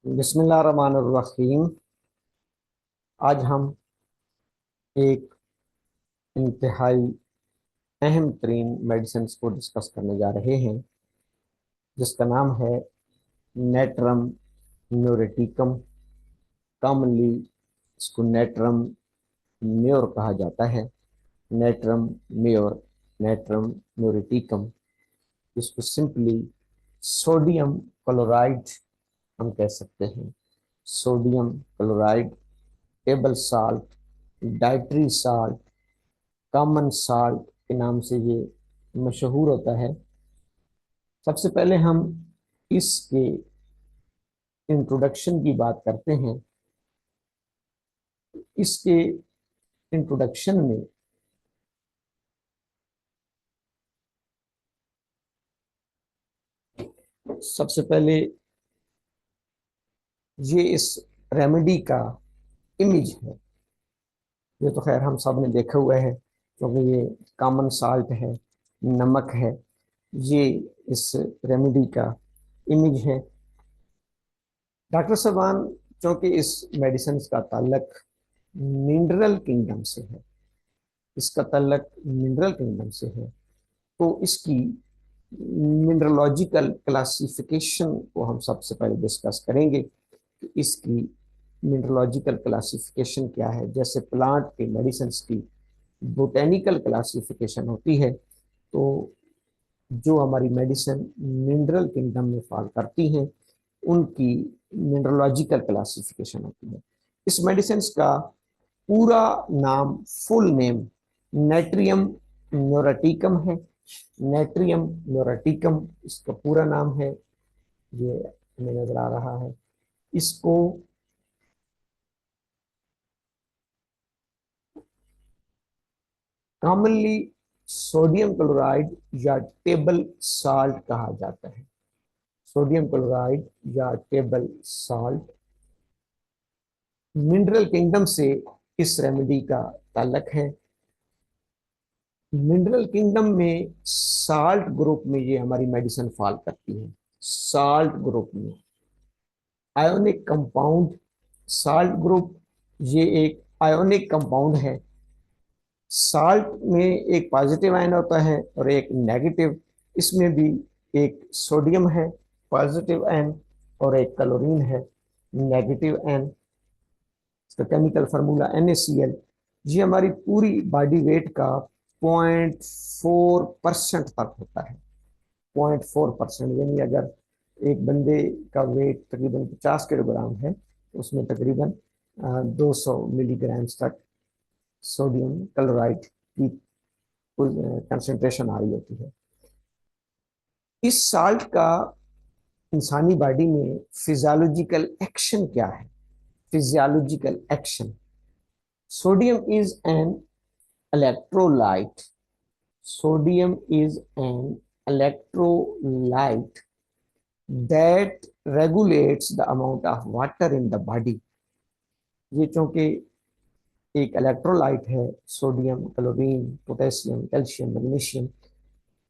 बिस्मिल्लाहिर्रहमानिर्रहीम। आज हम एक इंतहाई अहम तरीन मेडिसिन को डिस्कस करने जा रहे हैं, जिसका नाम है नेट्रम म्यूरेटिकम। कॉमनली इसको नेट्रम म्योर कहा जाता है। Natrum mur, natrum muriaticum. इसको सिंपली सोडियम क्लोराइड हम कह सकते हैं। Sodium chloride, table salt, dietary salt, common salt के नाम से ये मशहूर होता है। सबसे पहले हम इसके इंट्रोडक्शन की बात करते हैं। इसके इंट्रोडक्शन में सबसे पहले ये इस रेमेडी का इमेज है। ये तो खैर हम सब ने देखा हुआ है, क्योंकि ये कॉमन साल्ट है, नमक है। ये इस रेमेडी का इमेज है। डॉक्टर साहबान, क्योंकि इस मेडिसिन का ताल्लुक मिनरल किंगडम से है, इसका ताल्लुक मिनरल किंगडम से है, तो इसकी मिनरलॉजिकल क्लासिफिकेशन को हम सबसे पहले डिस्कस करेंगे कि इसकी मिनरलॉजिकल क्लासिफिकेशन क्या है। जैसे प्लांट के मेडिसिन की बोटेनिकल क्लासिफिकेशन होती है, तो जो हमारी मेडिसिन मिनरल किंगडम में फॉल करती हैं उनकी मिनरलॉजिकल क्लासिफिकेशन होती है। इस मेडिसिन का पूरा नाम, फुल नेम नेट्रियम म्यूरेटिकम है। नेट्रियम म्यूरेटिकम इसका पूरा नाम है। ये हमें नजर आ रहा है। इसको कॉमनली सोडियम क्लोराइड या टेबल साल्ट कहा जाता है। सोडियम क्लोराइड या टेबल साल्ट। मिनरल किंगडम से इस रेमेडी का ताल्लुक है। मिनरल किंगडम में साल्ट ग्रुप में ये हमारी मेडिसिन फॉल करती है। साल्ट ग्रुप में आयोनिक कंपाउंड, साल्ट ग्रुप ये एक आयोनिक कंपाउंड है। साल्ट में एक पॉजिटिव आयन होता है और एक नेगेटिव। इसमें भी एक सोडियम है पॉजिटिव आयन और एक क्लोरीन है नेगेटिव आयन। इसका केमिकल फार्मूला NaCl। ये हमारी पूरी बॉडी वेट का 0.4% तक होता है। 0.4%, यानी अगर एक बंदे का वेट तकरीबन 50 किलोग्राम है तो उसमें तकरीबन 200 मिलीग्राम तक सोडियम क्लोराइड की कंसंट्रेशन आ रही होती है। इस साल्ट का इंसानी बॉडी में फिजियोलॉजिकल एक्शन क्या है? Physiological action, sodium is an electrolyte. Sodium is an electrolyte that regulates the amount of water in the body। ये चूंकि एक इलेक्ट्रोलाइट है, sodium, chlorine, potassium, calcium, magnesium.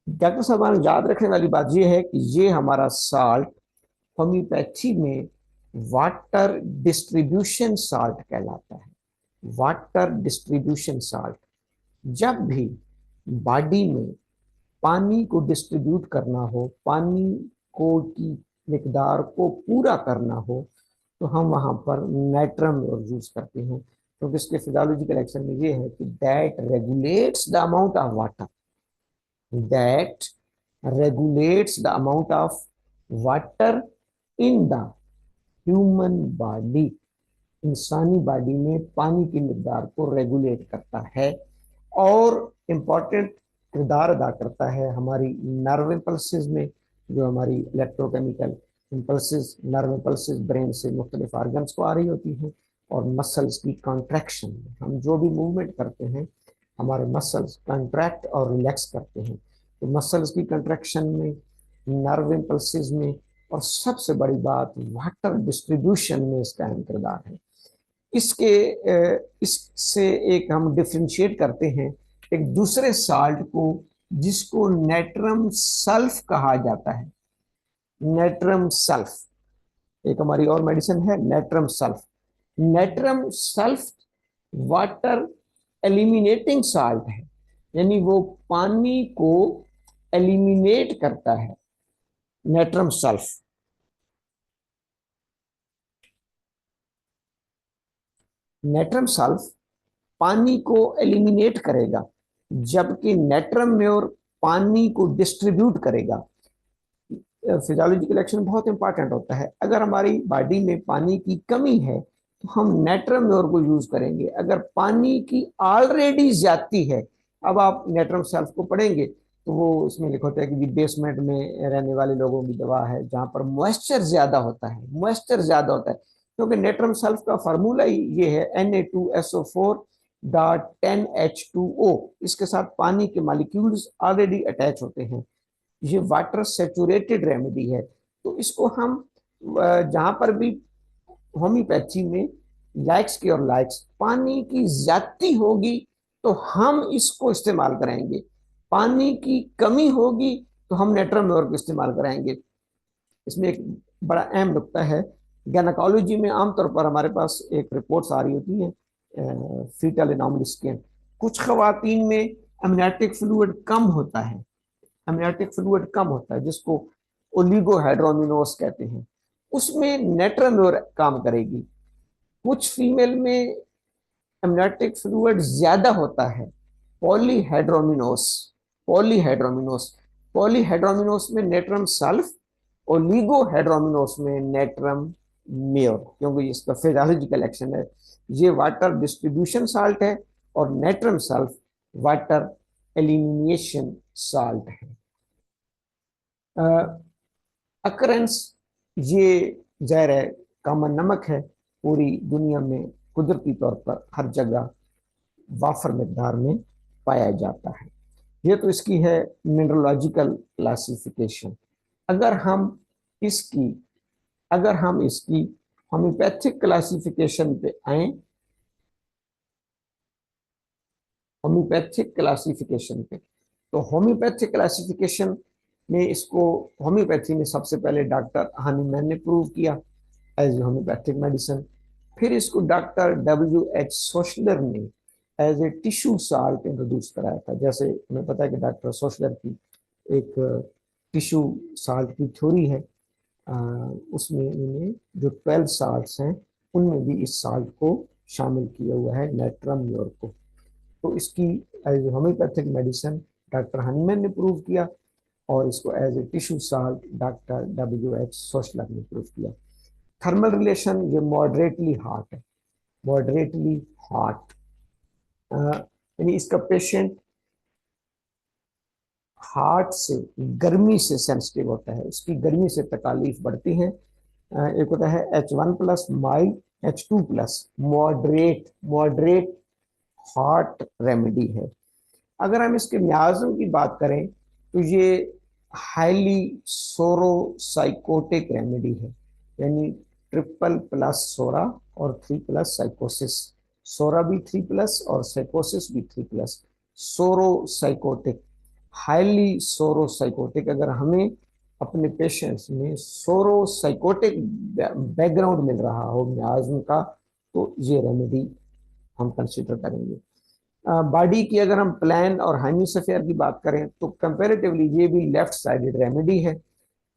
Doctor साहब, याद रखने वाली बात यह है कि ये हमारा साल्ट होम्योपैथी में वाटर डिस्ट्रीब्यूशन साल्ट कहलाता है। Water distribution salt. जब भी बॉडी में पानी को डिस्ट्रीब्यूट करना हो, पानी को की मिकदार को पूरा करना हो, तो हम वहां पर नेट्रम यूज करते हैं। क्योंकि इसके फिजियोलॉजिकल एक्शन में ये है कि that regulates the amount of water, that regulates the amount of water in the human body. इंसानी बॉडी में पानी की मिकदार को रेगुलेट करता है और इम्पॉर्टेंट किरदार अदा करता है हमारी नर्व इम्पल्सेस में। जो हमारी electrochemical impulses, nerve impulses brain से मुख्तलिफ ऑर्गन्स को आ रही होती हैं, और मसल्स की कॉन्ट्रैक्शन में हम जो भी मूवमेंट करते हैं हमारे मसल्स कॉन्ट्रैक्ट और रिलैक्स करते हैं। तो मसल्स की कॉन्ट्रैक्शन में, नर्व इम्पल्सेस में, और सबसे बड़ी बात वाटर डिस्ट्रीब्यूशन में इसका अहम किरदार है। इससे एक हम डिफ्रेंशिएट करते हैं एक दूसरे साल्ट को, जिसको नेट्रम सल्फ कहा जाता है। Natrum sulph. एक हमारी और मेडिसिन है natrum sulph. Natrum sulph water eliminating salt है, यानी वो पानी को एलिमिनेट करता है, नेट्रम सल्फ। नेट्रम सल्फ पानी को एलिमिनेट करेगा, जबकि नेट्रम म्योर पानी को डिस्ट्रीब्यूट करेगा। फिजियोलॉजिकल एक्शन बहुत इंपॉर्टेंट होता है। अगर हमारी बॉडी में पानी की कमी है तो हम नेट्रम म्योर को यूज करेंगे। अगर पानी की ऑलरेडी ज्यादा है, अब आप नेट्रम सल्फ को पढ़ेंगे तो वो उसमें लिखा होता है कि बेसमेंट में रहने वाले लोगों की दवा है, जहां पर मॉइस्चर ज्यादा होता है, मॉइस्चर ज्यादा होता है। क्योंकि नेट्रम सल्फ का फार्मूला ही ये है Na2SO4.10H2O। इसके साथ पानी के मॉलिक्यूल्स ऑलरेडी अटैच होते हैं। ये वाटर सेचुरेटेड रेमेडी है। तो इसको हम जहां पर भी होम्योपैथी में लाइक्स की और लाइक्स पानी की ज्यादती होगी तो हम इसको इस्तेमाल करेंगे, पानी की कमी होगी तो हम नेट्रम को इस्तेमाल करेंगे। इसमें एक बड़ा अहम नुकता है, गैनाकोलॉजी में आमतौर पर हमारे पास एक रिपोर्ट्स आ रही होती हैं फीटल एनॉमली स्कैन। कुछ खवातीन में एमनियोटिक फ्लूइड कम होता है, एमनियोटिक फ्लूइड कम होता है जिसको ओलिगोहाइड्रोमिनोस कहते हैं, उसमें नेट्रम काम करेगी। कुछ फीमेल में एमनियोटिक फ्लूइड ज्यादा होता है, पॉलीहाइड्रोमिनोस, पॉलीहाइड्रोमिनोस, पॉलीहाइड्रोमिनोस में नेट्रम सल्फ, ओलिगोहाइड्रोमिनोस में नेट्रम म्योर, क्योंकि इसका फिजियोलॉजिकल एक्शन है। ये वाटर डिस्ट्रीब्यूशन साल्ट है और natrum sulph water elimination salt है। अकरेंस, ये जहर है, कॉमन नमक है, पूरी दुनिया में कुदरती तौर पर हर जगह वाफर मिकदार में पाया जाता है। ये तो इसकी है मिनरलोजिकल क्लासिफिकेशन। अगर हम इसकी अगर हम इसकी होम्योपैथिक क्लासिफिकेशन पे आए, होम्योपैथिक क्लासिफिकेशन पे, तो होम्योपैथिक क्लासिफिकेशन में इसको होम्योपैथी में सबसे पहले डॉक्टर हानीमैन ने प्रूव किया एज होम्योपैथिक मेडिसिन। फिर इसको डॉक्टर W.H. सोशलर ने as a tissue salt introduce कराया था। जैसे हमें पता है कि डॉक्टर सोशलर की एक टिश्यू साल्ट की थ्योरी है, उसमें उन्होंने जो 12 साल्ट्स हैं उनमें भी इस साल्ट को शामिल किया हुआ है, नेट्रम म्योर को। तो इसकी as a homeopathic medicine doctor Hahnemann ने प्रूव किया और इसको as a tissue salt doctor W.H. Schuessler ने प्रूव किया। थर्मल रिलेशन, ये मॉडरेटली हॉट है, मॉडरेटली हॉट, यानी इसका पेशेंट हार्ट से, गर्मी से सेंसिटिव होता है, उसकी गर्मी से तकालीफ बढ़ती है। एक होता है H1+, mild, H2+, moderate, moderate hot remedy है। अगर हम इसके मियाज़ों की बात करें तो ये हाईली सोरोसाइकोटिक रेमेडी है, यानी 3+सोरा और 3+ साइकोसिस, सोरा भी 3+ और साइकोसिस भी 3+, सोरोसाइकोटिक, हाईली सोरोसाइकोटिक। अगर हमें अपने पेशेंट्स में सोरोसाइकोटिक बैकग्राउंड मिल रहा हो मियाज़ का, तो ये रेमेडी हम कंसिडर करेंगे। बॉडी की अगर हम प्लान और हेमिस्फीयर की बात करें तो कंपैरेटिवली ये भी लेफ्ट साइडेड रेमेडी है,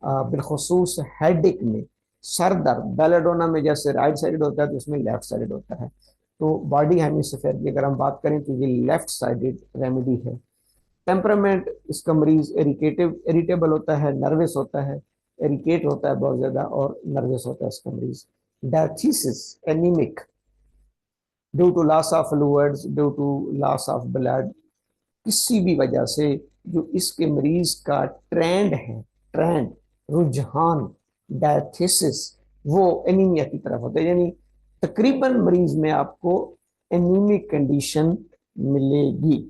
बिलखुसूस हेडेक में, सर दर्द, बेलेडोना में जैसे राइट साइडेड होता है तो उसमें लेफ्ट साइडेड होता है। तो बॉडी हेमिस्फीयर की अगर हम बात करें तो ये लेफ्ट साइडेड रेमेडी है। टेम्परामेंट, इसका मरीज इरिटेबल होता है, नर्वस होता है, इरिटेट होता है बहुत ज्यादा और नर्वस होता है इसका मरीज। Diathesis, anaemic, due to loss of fluids, due to loss of blood, किसी भी वजह से जो इसके मरीज का ट्रेंड है, ट्रेंड, रुझान, डायथिसिस, वो एनीमिया की तरफ होता है। यानी तकरीबन मरीज में आपको एनीमिक कंडीशन मिलेगी।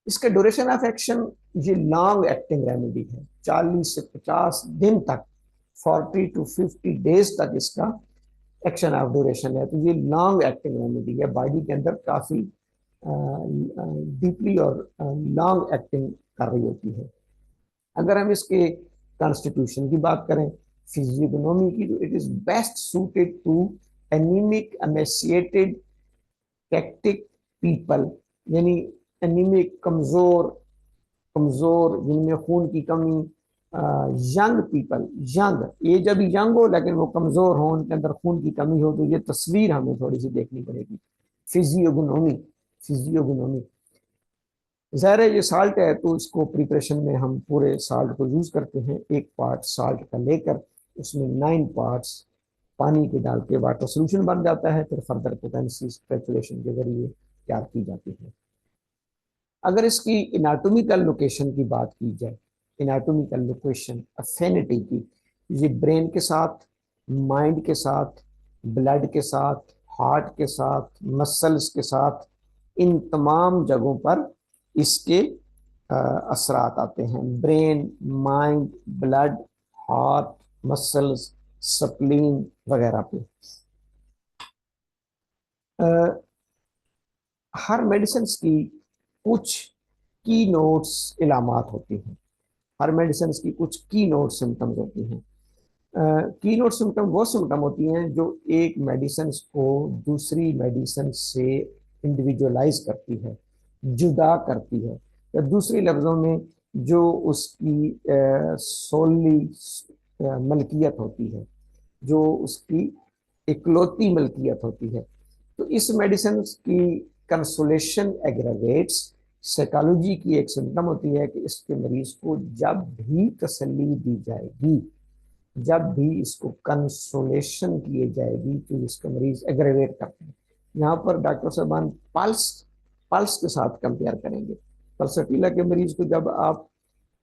इसका ड्यूरेशन ऑफ एक्शन, ये लॉन्ग एक्टिंग रेमेडी है, 40 से 50 दिन तक, 40 to 50 डेज तक इसका एक्शन ऑफ ड्यूरेशन है। तो ये लॉन्ग एक्टिंग रेमेडी है, बॉडी के अंदर काफी डीपली और लॉन्ग एक्टिंग कर रही होती है। अगर हम इसके कॉन्स्टिट्यूशन की बात करें फिजियोग्नोमी की, जो it is best suited to anaemic emaciated tactic people, यानी एनीमिक, कमजोर, कमजोर जिनमें खून की कमी, यंग पीपल, यंग एज अभी यंग हो लेकिन वो कमजोर हो, उनके अंदर खून की कमी हो, तो ये तस्वीर हमें थोड़ी सी देखनी पड़ेगी। फिजियोग्नोमी, फिजियोग्नोमी। ज़ाहिर है ये साल्ट है तो इसको प्रिपरेशन में हम पूरे साल्ट को यूज करते हैं। एक पार्ट साल्ट का लेकर उसमें 9 पार्ट्स पानी के डाल के वाटर सोल्यूशन बन जाता है, फिर फर्दर पोटेंसी स्पेकुलेशन के जरिए तैयार की जाती है। अगर इसकी इनाटोमिकल लोकेशन की बात की जाए, इनाटोमिकल लोकेशन अफिनिटी की, ये ब्रेन के साथ, माइंड के साथ, ब्लड के साथ, हार्ट के साथ, मसल्स के साथ, इन तमाम जगहों पर इसके असरात आते हैं। Brain, mind, blood, heart, muscles, spleen वगैरह पे। हर मेडिसिन की कुछ की नोट्स इलामात होती हैं, हर मेडिसिन की कुछ की नोट सिम्टम्स होती हैं। की नोट सिम्टम वो सिम्टम होती हैं जो एक मेडिसिन को दूसरी मेडिसिन से इंडिविजुअलाइज करती है, जुदा करती है, या दूसरी लफ्ज़ों में जो उसकी सोली मलकियत होती है, जो उसकी इकलौती मलकियत होती है। तो इस मेडिसिन की कंसोलेशन एग्रावेट्स साइकोलॉजी की एक सिम्टम होती है कि इसके मरीज को जब भी तसल्ली दी जाएगी, जब भी इसको कंसोलेशन किए जाएगी, तो इसका मरीज एग्रेवेट करते हैं। यहाँ पर डॉक्टर साहबान पल्स, पल्स के साथ कंपेयर करेंगे। पल्सटीला के मरीज को जब आप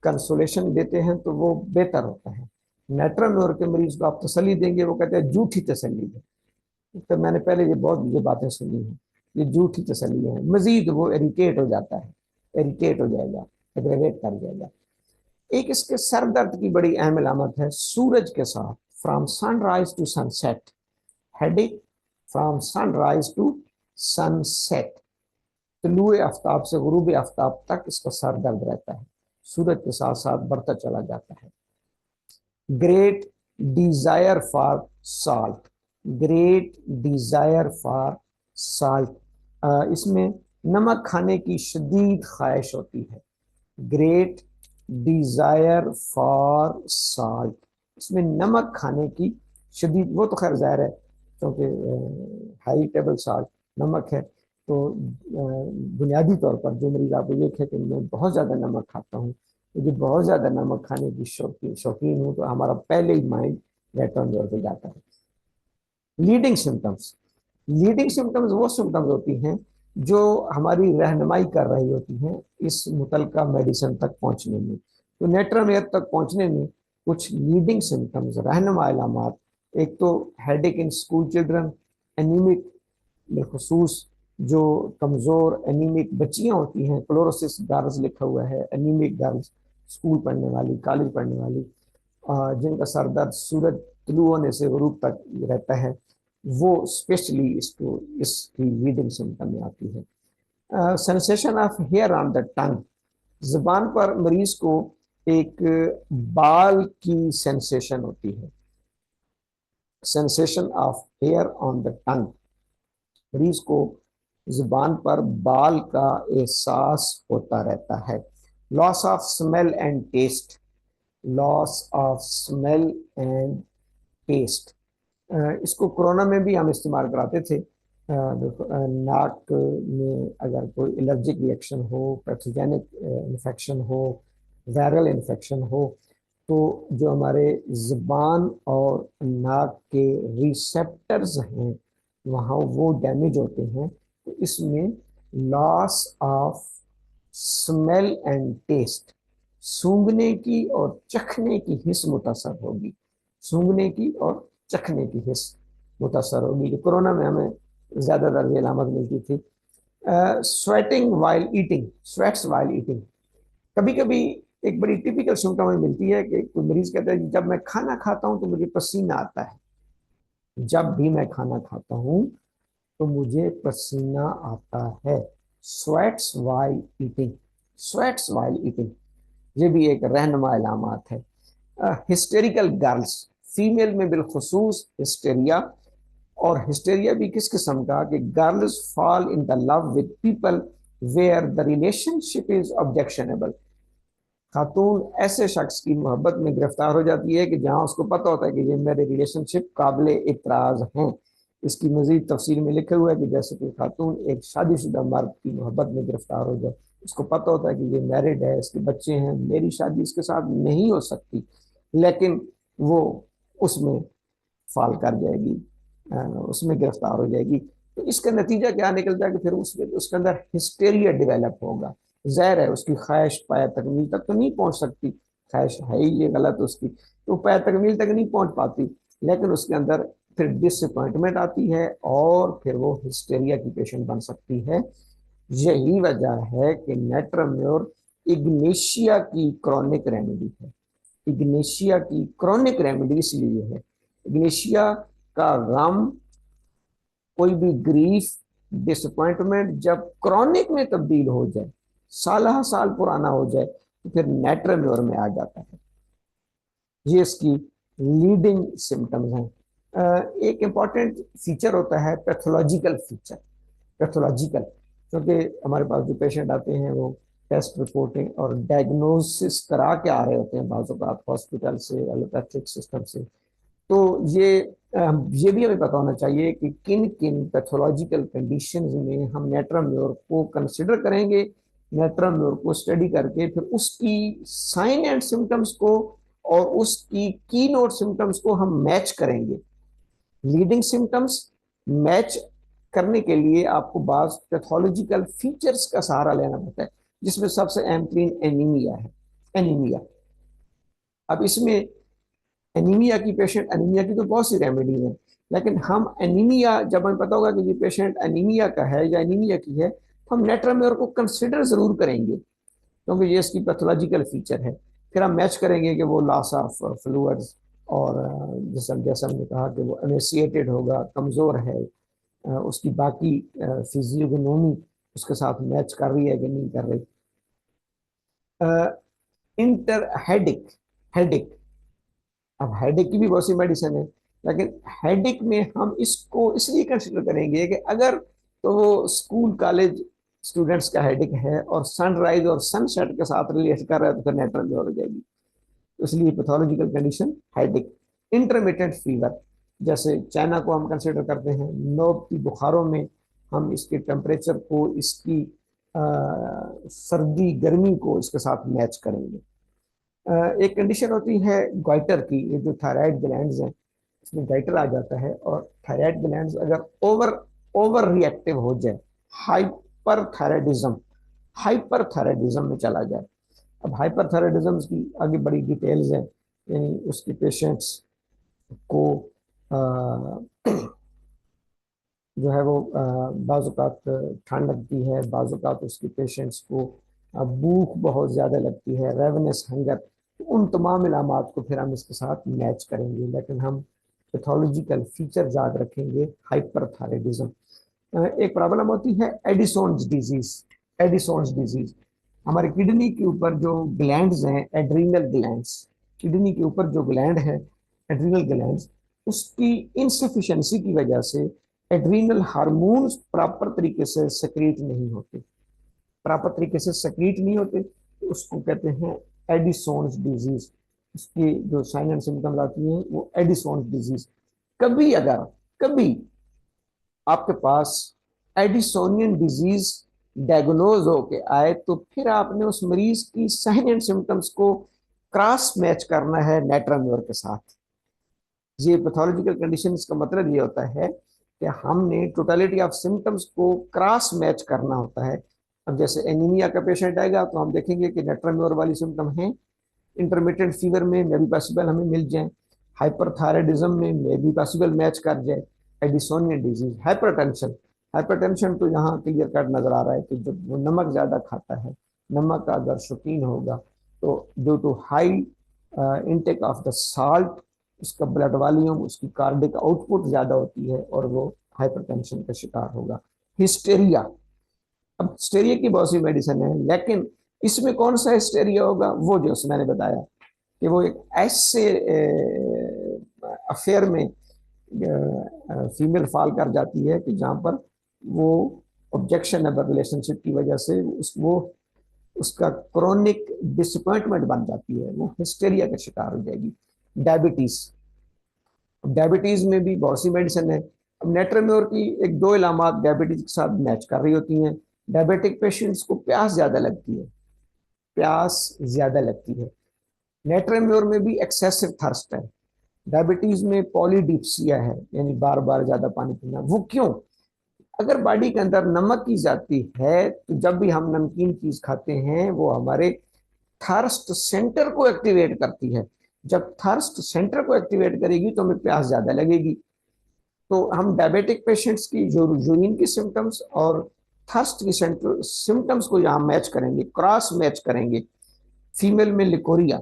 कंसोलेशन देते हैं तो वो बेहतर होता है। नेट्रानोर के मरीज को आप तसल्ली देंगे, वो कहते हैं झूठी तसल्ली है। तो मैंने पहले ये बहुत ये बातें सुनी हैं, ये झूठी तसल्ली है, मजीद वो इरिटेट हो जाता है, इरिटेट हो जाएगा, एग्रेवेट कर जाएगा। एक इसके सर दर्द की बड़ी अहम अलामत है सूरज के साथ, from sunrise to sunset, headache from sunrise to sunset, तुलुए आफ्ताब से गुरूब आफ्ताब तक इसका सर दर्द रहता है, सूरज के साथ साथ बढ़ता चला जाता है। Great desire for salt, great desire for salt, इसमें नमक खाने की शदीद ख्वाहिश होती है। ग्रेट डिजायर फॉर सॉल्ट, इसमें नमक खाने की शदीद, वो तो खैर जाहिर है क्योंकि हाई टेबल सॉल्ट नमक है, तो बुनियादी तौर पर जो मरीज आपको ये है कि मैं बहुत ज़्यादा नमक खाता हूँ, मुझे बहुत ज़्यादा नमक खाने की शौकीन हूँ, तो हमारा पहले ही माइंड रेटर्न जोर पे जाता है। लीडिंग सिम्टम्स, लीडिंग सिम्टम्स वो सिम्टम्स होती हैं जो हमारी रहनुमाई कर रही होती हैं इस मुतलका मेडिसिन तक पहुंचने में। तो नेट्रामेयर तक पहुंचने में कुछ लीडिंग सिम्टम्स, रहनुमा अलामात, एक तो headache in school children, anaemic बिलखसूस जो कमज़ोर एनीमिक बच्चियां होती हैं, क्लोरोसिस गर्ल्स लिखा हुआ है, एनीमिक गर्ल्स, स्कूल पढ़ने वाली, कॉलेज पढ़ने वाली, जिनका सर दर्द सूरज तुलू होने से गुरूब तक रहता है, वो स्पेशली इसको इसकी लीडिंग सिम्टम में आती है। Sensation of hair on the tongue, जुबान पर मरीज को एक बाल की सेंसेशन होती है, sensation of hair on the tongue, मरीज को जुबान पर बाल का एहसास होता रहता है। Loss of smell and taste, loss of smell and taste, इसको कोरोना में भी हम इस्तेमाल कराते थे। नाक में अगर कोई एलर्जिक रिएक्शन हो, पैथोजेनिक इन्फेक्शन हो, वायरल इन्फेक्शन हो, तो जो हमारे ज़ुबान और नाक के रिसेप्टर्स हैं वहाँ वो डैमेज होते हैं, तो इसमें loss of smell and taste, सूंघने की और चखने की हिस्स मुतासर होगी, सूंघने की और चखने की हिस्स मुतासर होगी, जो कोरोना में हमें ज़्यादातर ये अलामत मिलती थी। Sweating while eating, sweats while eating, कभी कभी एक बड़ी टिपिकल सिम्टम हमें मिलती है कि कोई मरीज कहता है जब मैं खाना खाता हूँ तो मुझे पसीना आता है, जब भी मैं खाना खाता हूँ तो मुझे पसीना आता है, sweats while eating, sweats while eating, ये भी एक रहनुमा अलामत है। हिस्टेरिकल गर्ल्स, फीमेल में बिलखुसूस हिस्टेरिया, और हिस्टेरिया भी किस किस्म का कि girls fall in the love with people where the relationship is objectionable. खातून ऐसे शख्स की मोहब्बत में गिरफ्तार हो जाती है कि जहां उसको पता होता है कि ये मेरे रिलेशनशिप काबिल इतराज हैं। इसकी मजीद तफसील में लिखा हुआ है कि जैसे कि खातून एक शादीशुदा मर्द की मोहब्बत में गिरफ्तार हो जाए, उसको पता होता है कि ये मैरिड है, इसके बच्चे हैं, मेरी शादी इसके साथ नहीं हो सकती, लेकिन वो उसमें फाल कर जाएगी, उसमें गिरफ्तार हो जाएगी। तो इसका नतीजा क्या निकलता है कि फिर उसके अंदर हिस्टेरिया डेवलप होगा। जहर है, उसकी ख्वाहिश पाया तकमील तक तो नहीं पहुंच सकती, ख्वाहिश है ही ये गलत उसकी, तो पाया तकमील तक नहीं पहुंच पाती, लेकिन उसके अंदर फिर डिसअपॉइंटमेंट आती है और फिर वो हिस्टेरिया की पेशेंट बन सकती है। यही वजह है कि नेट्राम्योर इग्नेशिया की क्रॉनिक रेमेडी है। इग्नेशिया की क्रॉनिक रेमेडी इसलिए है, इग्नेशिया का गम, कोई भी ग्रीफ, डिसअपॉइंटमेंट जब क्रॉनिक में तब्दील हो जाए, साल साल पुराना हो जाए, तो फिर नेट्राम्योर में आ जाता है। ये इसकी लीडिंग सिम्टम्स हैं। एक इंपॉर्टेंट फीचर होता है पैथोलॉजिकल फीचर, पैथोलॉजिकल, क्योंकि हमारे पास जो पेशेंट आते हैं वो टेस्ट रिपोर्टिंग और डायग्नोसिस करा के आ रहे होते हैं बाज़ औक़ात हॉस्पिटल से, एलोपैथिक सिस्टम से। तो ये भी हमें पता होना चाहिए कि किन किन पैथोलॉजिकल कंडीशंस में हम नेट्राम्योर को कंसिडर करेंगे। नेट्राम्योर को स्टडी करके फिर उसकी साइन एंड सिम्टम्स को और उसकी की नोट सिम्टम्स को हम मैच करेंगे। लीडिंग सिम्टम्स मैच करने के लिए आपको बाज पैथोलॉजिकल फीचर्स का सहारा लेना पड़ता है, जिसमें सबसे अहम तरीन एनीमिया है। एनीमिया, अब इसमें एनीमिया की पेशेंट, एनीमिया की तो बहुत सी रेमेडी है, लेकिन हम एनीमिया, जब हमें पता होगा कि ये पेशेंट एनीमिया का है या एनीमिया की है, तो हम नेट्राम्योर को कंसिडर जरूर करेंगे, क्योंकि ये इसकी पैथोलॉजिकल फीचर है। फिर हम मैच करेंगे कि वो लॉस ऑफ फ्लूइड्स और जैसा हमने कहा कि वो एमेसिएटेड होगा, कमज़ोर है, उसकी बाकी फिजियोगनोमी उसके साथ मैच कर रही है कि नहीं कर रही। इंटर हेडिक, हेडिक, अब हेडेक की भी बहुत सी मेडिसिन है, लेकिन हेडेक में हम इसको इसलिए कंसिडर करेंगे कि अगर तो वो स्कूल कॉलेज स्टूडेंट्स का हेडेक है और सनराइज और सनसेट के साथ रिलेट कर रहा है, तो फिर नेट्रल हो जाएगी। इसलिए pathological condition headache. Intermittent fever, जैसे चाइना को हम कंसिडर करते हैं, नोब की बुखारों में हम इसके टेम्परेचर को, इसकी सर्दी गर्मी को इसके साथ मैच करेंगे। एक कंडीशन होती है गाइटर की, ये जो थायराइड ग्लैंड्स हैं इसमें गाइटर आ जाता है, और थायराइड ग्लैंड्स अगर ओवर ओवर रिएक्टिव हो जाए, हाइपरथायराइडिज्म, हाइपरथायराइडिज्म में चला जाए। अब हाइपरथायराइडिज्म की आगे बड़ी डिटेल्स हैं, यानी उसके पेशेंट्स को जो है वो बाज़ औक़ात ठंड लगती है, बाज़ औक़ात उसके पेशेंट्स को भूख बहुत ज़्यादा लगती है, रेवनेस, हंगर, तो उन तमाम इलामात को फिर हम इसके साथ मैच करेंगे, लेकिन हम पैथोलॉजिकल फीचर याद रखेंगे। हाइपरथायराइडिज्म, एक प्रॉब्लम होती है एडिसोन्स डिजीज। एडिसोन्स डिजीज हमारे किडनी के ऊपर जो ग्लैंड्स हैं, एड्रीनल ग्लैंड्स, किडनी के ऊपर जो ग्लैंड है एड्रीनल ग्लैंड्स, उसकी इनसफिशिएंसी की वजह से एड्रीनल हार्मोन्स प्रॉपर तरीके से सेक्रेट नहीं होते, प्रॉपर तरीके से सेक्रेट नहीं होते, तो उसको कहते हैं एडिसोन्स डिजीज। उसकी जो साइन एंड सिम्टम्स आती हैं वो एडिसोन्स डिजीज। कभी अगर कभी आपके पास एडिसोनियन डिजीज डायग्नोज होके आए, तो फिर आपने उस मरीज की साइन एंड सिम्टम्स को क्रॉस मैच करना है नेट्राम्योर के साथ। ये पैथोलॉजिकल कंडीशन का मतलब ये होता है कि हमने टोटलिटी ऑफ सिम्टम्स को क्रॉस मैच करना होता है। अब जैसे एनीमिया का पेशेंट आएगा तो हम देखेंगे कि नेट्राम्योर वाली सिम्टम है, इंटरमिटेंट फीवर में मे भी पॉसिबल हमें मिल जाए, हाइपरथायराइडिज्म में मे भी पॉसिबल मैच कर जाए, एडिसोनियन डिजीज। हाइपरटेंशन, हाइपरटेंशन तो यहाँ क्लियर कट नजर आ रहा है कि जब वो नमक ज्यादा खाता है, नमक का अगर शौकीन होगा, तो due to high intake of the salt, उसका ब्लड वॉल्यूम, उसकी कार्डिक आउटपुट ज्यादा होती है और वो हाइपरटेंशन का शिकार होगा। हिस्टेरिया, अब हिस्टेरिया की बहुत सी मेडिसिन है, लेकिन इसमें कौन सा हिस्टेरिया होगा, वो जो मैंने बताया कि वो एक ऐसे अफेयर में फीमेल फॉल कर जाती है कि जहाँ पर वो ऑब्जेक्शन है रिलेशनशिप की वजह से वो उसका क्रोनिक डिसअपॉइंटमेंट बन जाती है, वो हिस्टेरिया का शिकार हो जाएगी। डायबिटीज, डायबिटीज में भी बहुत सी मेडिसिन है। अब नेट्रेम्योर की एक दो इलामात डायबिटीज के साथ मैच कर रही होती हैं। डायबिटिक पेशेंट्स को प्यास ज्यादा लगती है, प्यास ज्यादा लगती है। नेट्रेम्योर में भी एक्सेसिव थर्स्ट है। डायबिटीज में पॉलीडिप्सिया है, यानी बार बार ज्यादा पानी पीना। वो क्यों? अगर बॉडी के अंदर नमक की जाती है तो जब भी हम नमकीन चीज खाते हैं वो हमारे थर्स्ट सेंटर को एक्टिवेट करती है। जब थर्स्ट सेंटर को एक्टिवेट करेगी तो हमें प्यास ज्यादा लगेगी। तो हम डायबिटिक पेशेंट्स की जो यूरिन की सिम्टम्स और थर्स्ट की सिम्टम्स को यहाँ मैच करेंगे, क्रॉस मैच करेंगे। फीमेल में लिकोरिया,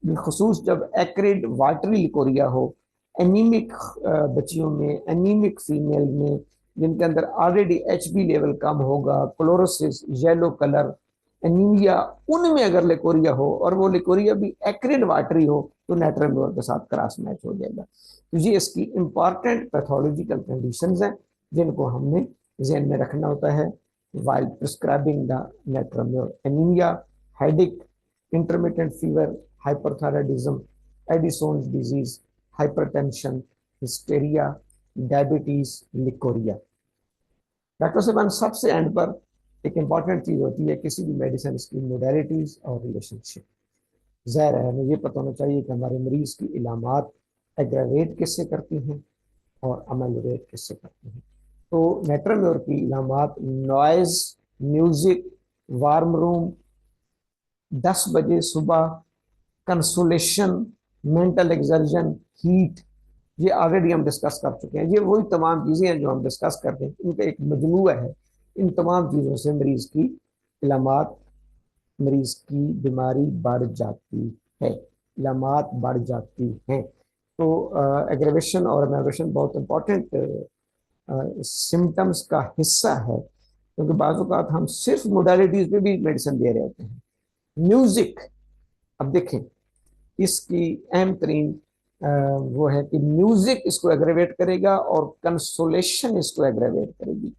बिलखसूस जब एक्रिड वाटरी लिकोरिया हो, एनीमिक बच्चियों में, एनीमिक फीमेल में जिनके अंदर ऑलरेडी एचबी लेवल कम होगा, क्लोरोसिस, येलो कलर, एनीमिया, उनमें अगर लिकोरिया हो और वो लिकोरिया भी एक्रिड वाटरी हो तो नेट्रेम्योर के साथ क्रॉस मैच हो जाएगा। तो ये इसकी इंपॉर्टेंट पैथोलॉजिकल कंडीशंस हैं जिनको हमने ज़हन में रखना होता है while prescribing the natrum mur. Anaemia, headache, intermittent fever, hyperthyroidism, Addison's disease, hypertension, hysteria, diabetes, leucorrhoea. Doctor साहब सबसे एंड पर एक इंपॉर्टेंट चीज होती है किसी भी मेडिसिन की मोडेलिटीज और रिलेशनशिप। ज़ाहिर है हमें ये पता होना चाहिए कि हमारे मरीज की इलामात एग्रावेट किससे करती हैं और अमेलियोरेट किससे करती हैं। तो नेट्रेम्योर की इलामात नॉइज, म्यूजिक, वार्म रूम, 10 बजे सुबह, कंसोलेशन, मेंटल एक्सर्जन, हीट, ये ऑलरेडी हम डिस्कस कर चुके हैं। ये वही तमाम चीज़ें हैं जो हम डिस्कस करते हैं, इनका एक मजमूआ है। इन तमाम चीज़ों से मरीज की इलामात, मरीज की बीमारी बढ़ जाती है, इलामात बढ़ जाती हैं। तो एग्रेवेशन और एमेग्रेशन बहुत इंपॉर्टेंट सिम्टम्स का हिस्सा है, क्योंकि बाज़ औक़ात हम सिर्फ मोडालिटीज़ पे भी मेडिसिन दे रहे होते हैं। म्यूज़िक, अब देखें इसकी अहम तरीन वो है कि म्यूजिक इसको एग्रेवेट करेगा और कंसोलेशन इसको एग्रेवेट करेगी।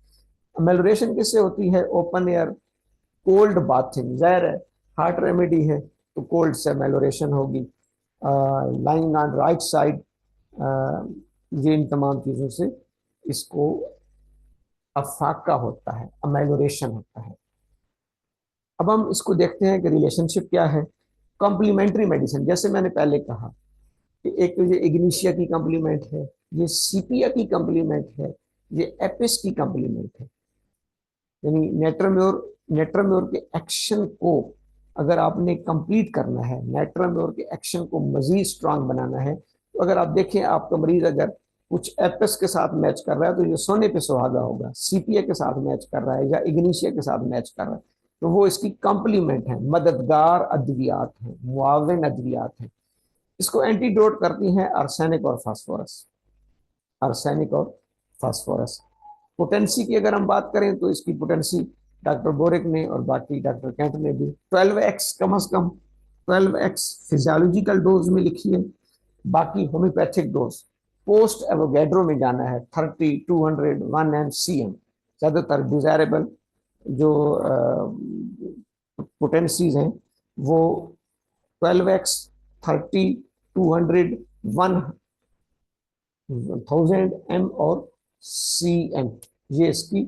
अमेलोरेशन किससे होती है? Open air, cold bathing. ज़ाहिर है हार्ट रेमेडी है तो कोल्ड से अमेलोरेशन होगी। लाइंग ऑन राइट साइड, ये इन तमाम चीज़ों से इसको अफाका होता है, अमेलोरेशन होता है। अब हम इसको देखते हैं कि रिलेशनशिप क्या है। कॉम्प्लीमेंट्री मेडिसिन, जैसे मैंने पहले कहा कि एक तो ये इग्निशिया की कॉम्प्लीमेंट है, ये सीपिया की कॉम्प्लीमेंट है, ये एपिस की कॉम्प्लीमेंट है। यानी नेट्रेम्योर, नेट्रेम्योर के एक्शन को अगर आपने कंप्लीट करना है, नेट्रेम्योर के एक्शन को मजीद स्ट्रांग बनाना है, तो अगर आप देखें आपका मरीज अगर कुछ एपिस के साथ मैच कर रहा है तो ये सोने पे सुहागा होगा। सीपीए के साथ मैच कर रहा है या इग्निशिया के साथ मैच कर रहा है तो वो इसकी कॉम्प्लीमेंट है, मददगार अद्वियात है, मुआविन अद्वियात है। इसको एंटीडोट करती हैं आर्सेनिक और फास्फोरस, आर्सेनिक और फास्फोरस। पोटेंसी की अगर हम बात करें तो इसकी पोटेंसी डॉक्टर बोरिक ने और बाकी डॉक्टर कैंट ने भी 12x, कम से कम 12x फिजियोलॉजिकल डोज में लिखी है। बाकी होम्योपैथिक डोज पोस्ट एवोगैड्रो में जाना है 30, 200, 1 mcm। ज़्यादातर डिजायरेबल जो पोटेंसीज हैं वो 12x, 30, 200, 1000 m और cm, ये इसकी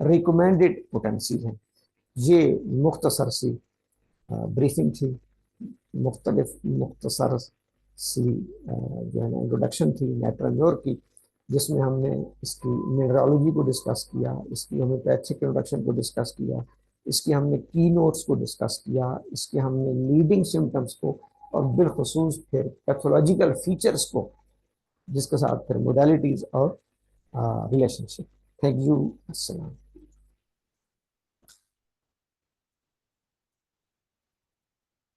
रिकमेंडेड पोटेंसी है। ये मुख्तसर सी ब्रीफिंग थी, मुख्तसर सी जो है ना इंट्रोडक्शन थी नेट्रेम्योर की, जिसमें हमने इसकी मिनरलोजी को डिस्कस किया, इसकी होम्योपैथिक इंट्रोडक्शन को डिस्कस किया, इसकी हमने की नोट्स को डिस्कस किया, इसके हमने लीडिंग सिम्टम्स को और बिलखसूस फिर पैथोलॉजिकल फीचर्स को, जिसके साथ फिर मोडालिटीज़ और रिलेशनशिप। थैंक यू, अस्सलाम।